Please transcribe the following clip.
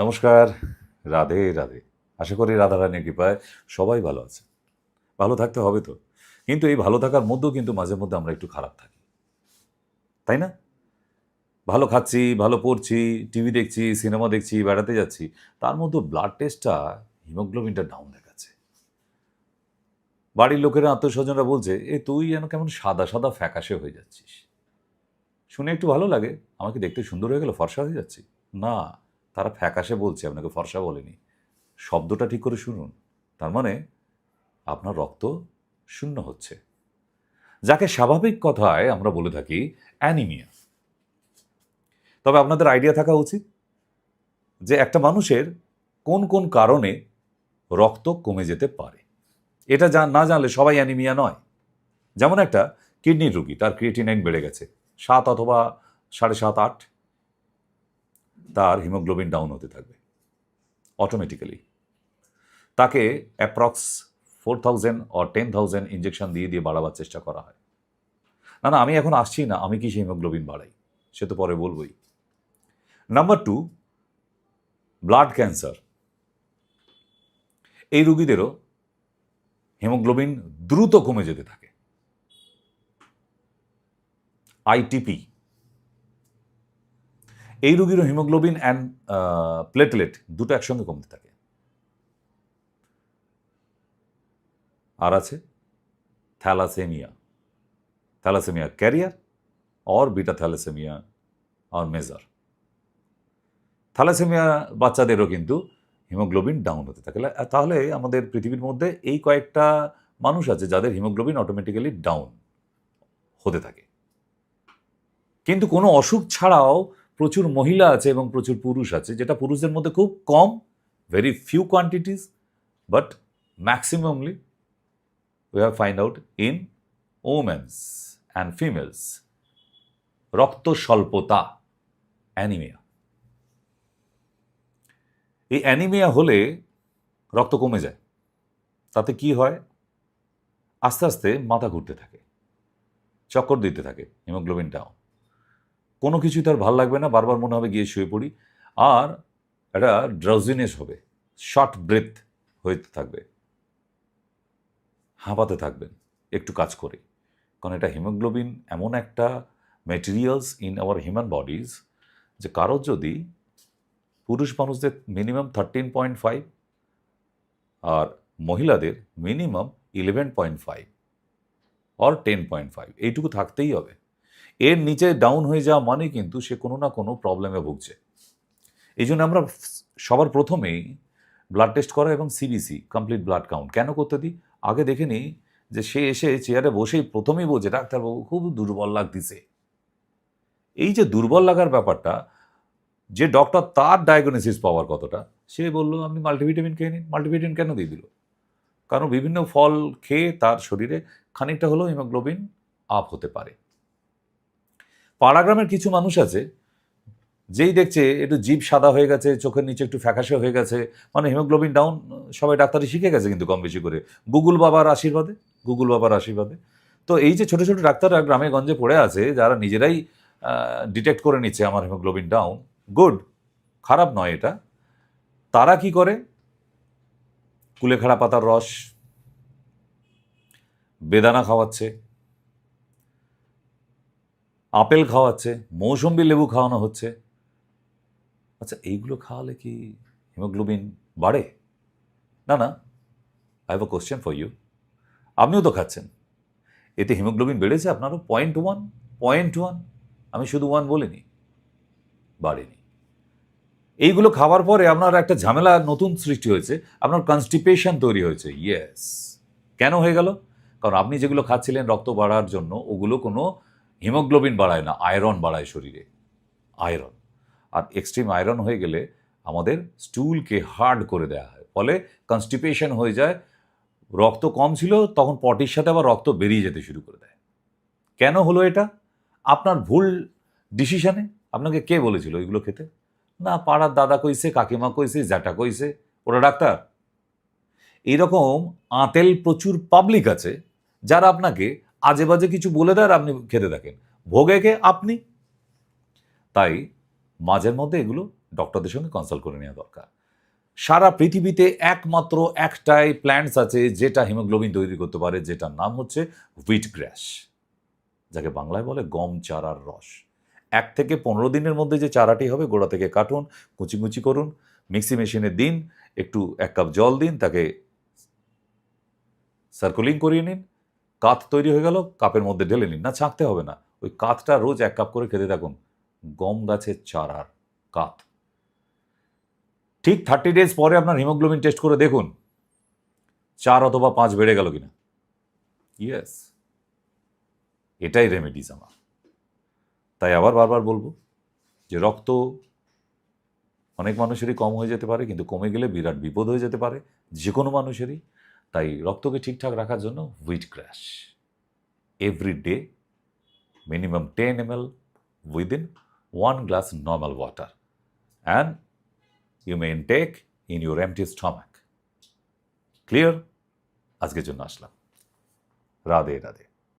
নমস্কার, রাধে রাধে। আশা করি রাধারানীর কৃপায় সবাই ভালো আছে। ভালো থাকতে হবে তো। কিন্তু এই ভালো থাকার মধ্যেও কিন্তু মাঝে মধ্যে আমরা একটু খারাপ থাকি। তাই না? ভালো খাচ্ছি, ভালো পড়ছি, টিভি দেখছি, সিনেমা দেখছি, বেড়াতে যাচ্ছি। তার মধ্যেও ব্লাড টেস্টটা হিমোগ্লোবিনটা ডাউন দেখাচ্ছে। বাড়ির লোকেরা, আত্মীয়স্বজনরা বলছে, তুই যেন কেমন সাদা, সাদা ফ্যাকাশে হয়ে যাচ্ছিস।" শুনে একটু ভালো লাগে। আমার কি দেখতে সুন্দর হয়ে গেল? ফর্সা হয়ে যাচ্ছি? না, তারা ফ্যাকাশে বলছে, আপনাকে ফর্সা বলেনি। শব্দটা ঠিক করে শুনুন। তার মানে আপনার রক্ত শূন্য হচ্ছে, যাকে স্বাভাবিক কথায় আমরা বলে থাকি অ্যানিমিয়া। তবে আপনাদের আইডিয়া থাকা উচিত যে একটা মানুষের কোন কোন কারণে রক্ত কমে যেতে পারে। এটা না জানলে সবাই অ্যানিমিয়া নয়। যেমন একটা কিডনির রোগী, তার ক্রিয়েটিনাইন বেড়ে গেছে 7 অথবা 7.5 8, তার হিমোগ্লোবিন ডাউন হতে থাকবে অটোমেটিক্যালি। তাকে অ্যাপ্রক্স 4000 or 10,000 ইঞ্জেকশন দিয়ে দিয়ে বাড়াবার চেষ্টা করা হয়। না, আমি এখন আসছি না আমি কি সেই হিমোগ্লোবিন বাড়াই, সে তো পরে বলবই। Number 2, blood cancer. এই রোগীদেরও হিমোগ্লোবিন দ্রুত কমে যেতে থাকে। আইটিপি, এই রোগীরও হিমোগ্লোবিন অ্যান্ড প্লেটলেট দুটো একসঙ্গে কমতে থাকে। আর আছে thalassaemia, thalassaemia carrier or beta thalassaemia or major. Thalassaemia বাচ্চাদেরও কিন্তু হিমোগ্লোবিন ডাউন হতে থাকে। তাহলে আমাদের পৃথিবীর মধ্যে এই কয়েকটা মানুষ আছে যাদের হিমোগ্লোবিন অটোমেটিক্যালি ডাউন হতে থাকে। কিন্তু কোনো অসুখ ছাড়াও প্রচুর মহিলা আছে এবং প্রচুর পুরুষ আছে, যেটা পুরুষদের মধ্যে খুব কম, very few quantities, but maximumly we have find out in women's and females. রক্ত স্বল্পতা, অ্যানিমিয়া। এই অ্যানিমিয়া হলে রক্ত কমে যায়। তাতে কি হয়? আস্তে আস্তে মাথা ঘুরতে থাকে, চক্কর দিতে থাকে, হিমোগ্লোবিন ডাউন। কোনো কিছুই তার ভাল লাগবে না, বারবার মনে হবে গিয়ে শুয়ে পড়ি। আর একটা ড্রাউজিনেস হবে, শর্ট ব্রেথ হইতে থাকবে, হাঁপাতে থাকবেন একটু কাজ করে। কারণ এটা হিমোগ্লোবিন এমন একটা materials in our human bodies, যে কারোর যদি, পুরুষ মানুষদের মিনিমাম 13.5 আর মহিলাদের মিনিমাম 11.5 অর 10.5, এইটুকু থাকতেই হবে। এর নিচে ডাউন হয়ে যাওয়া মানে কিন্তু সে কোনো না কোনো প্রবলেমে ভুগছে। এই জন্য আমরা সবার প্রথমেই ব্লাড টেস্ট করা এবং সিবিসি, কমপ্লিট ব্লাড কাউন্ট, কেন করতে দিই? আগে দেখে নিই যে সে এসে চেয়ারে বসেই প্রথমেই বলছে, ডাক্তারবাবু খুব দুর্বল লাগতেছে। এই যে দুর্বল লাগার ব্যাপারটা, যে ডক্টর তার ডায়াগনোসিস পাওয়ার কতটা, সে বলল আপনি মাল্টিভিটামিন খেয়ে নিন। মাল্টিভিটামিন কেন দিয়ে দিল? কারণ বিভিন্ন ফল খেয়ে তার শরীরে খানিকটা হলেও হিমোগ্লোবিন আপ হতে পারে। পাড়াগ্রামের কিছু মানুষ আছে, যেই দেখছে একটু জিভ সাদা হয়ে গেছে, চোখের নিচে একটু ফ্যাকাশে হয়ে গেছে, মানে হিমোগ্লোবিন ডাউন, সবাই ডাক্তারি শিখে গেছে কিন্তু কম বেশি করে, গুগল বাবার আশীর্বাদে। তো এই যে ছোট ছোট ডাক্তাররা গ্রামে গঞ্জে পড়ে আছে, যারা নিজেরাই ডিটেক্ট করে নিচ্ছে আমার হিমোগ্লোবিন ডাউন, গুড, খারাপ নয় এটা। তারা কি করে? কুলেখাড়া পাতার রস, বেদানা খাওয়াচ্ছে, আপেল খাওয়াচ্ছে, মৌসম্বি লেবু খাওয়ানো হচ্ছে। আচ্ছা, এইগুলো খাওয়ালে কি হিমোগ্লোবিন বাড়ে? না, I have a question for you. আপনিও তো খাচ্ছেন, এতে হিমোগ্লোবিন বেড়েছে আপনারও? 0.1, আমি শুধু 1 বলিনি, বাড়েনি। এইগুলো খাওয়ার পরে আপনার একটা ঝামেলা নতুন সৃষ্টি হয়েছে, আপনার কনস্টিপেশন তৈরি হয়েছে। ইয়েস, কেন হয়ে গেল? কারণ আপনি যেগুলো খাচ্ছিলেন রক্ত বাড়ার জন্য, ওগুলো কোনো হিমোগ্লোবিন বাড়ায় না, আয়রন বাড়ায় শরীরে, আয়রন। আর এক্সট্রিম আয়রন হয়ে গেলে আমাদের স্টুলকে হার্ড করে দেওয়া হয়, ফলে কনস্টিপেশন হয়ে যায়। রক্ত কম ছিল, তখন পটির সাথে আবার রক্ত বেরিয়ে যেতে শুরু করে দেয়। কেন হলো এটা? আপনার ভুল ডিসিশনে। আপনাকে কে বলেছিল এগুলো খেতে? না, পাড়ার দাদা কইছে, কাকিমা কইছে, জ্যাঠা কইছে, ওরা ডাক্তার। এইরকম আঁতেল প্রচুর পাবলিক আছে, যারা আপনাকে আজে বাজে কিছু বলে দেয় আর আপনি খেতে থাকেন, ভোগে কে? আপনি। তাই মাঝের মধ্যে এগুলো ডক্টরদের সঙ্গে কনসাল্ট করে নেওয়া দরকার। সারা পৃথিবীতে একমাত্র একটাই প্ল্যান্টস আছে যেটা হিমোগ্লোবিন তৈরি করতে পারে, যেটার নাম হচ্ছে হুইট গ্রাস, যাকে বাংলায় বলে গম চারার রস। 1 থেকে 15 দিনের মধ্যে যে চারাটি হবে, গোড়া থেকে কাটুন, কুচি কুচি করুন, মিক্সি মেশিনে দিন, একটু 1 কাপ জল দিন, তাকে সার্কুলিং করিয়ে নিন, কাত তৈরি হয়ে গেল, কাপের মধ্যে ঢেলে নিন, না ছাঁকতে হবে না, ওই কাতটা রোজ 1 কাপ করে খেতে থাকুন, গম গাছের চারার কাত। ঠিক 30 ডেজ পরে আপনার হিমোগ্লোবিন টেস্ট করে দেখুন 4 অথবা 5 বেড়ে গেল কিনা। ইয়েস, এটাই রেমেডিস আমার। তাই আবার বারবার বলবো যে রক্ত অনেক মানুষেরই কম হয়ে যেতে পারে, কিন্তু কমে গেলে বিরাট বিপদ হয়ে যেতে পারে যে কোনো মানুষেরই। তাই রক্তকে ঠিকঠাক রাখার জন্য wheat glass every day minimum 10 ml within 1 glass normal water, and you may intake in your empty stomach. Clear? আজকের জন্য আসলাম। রাধে রাধে।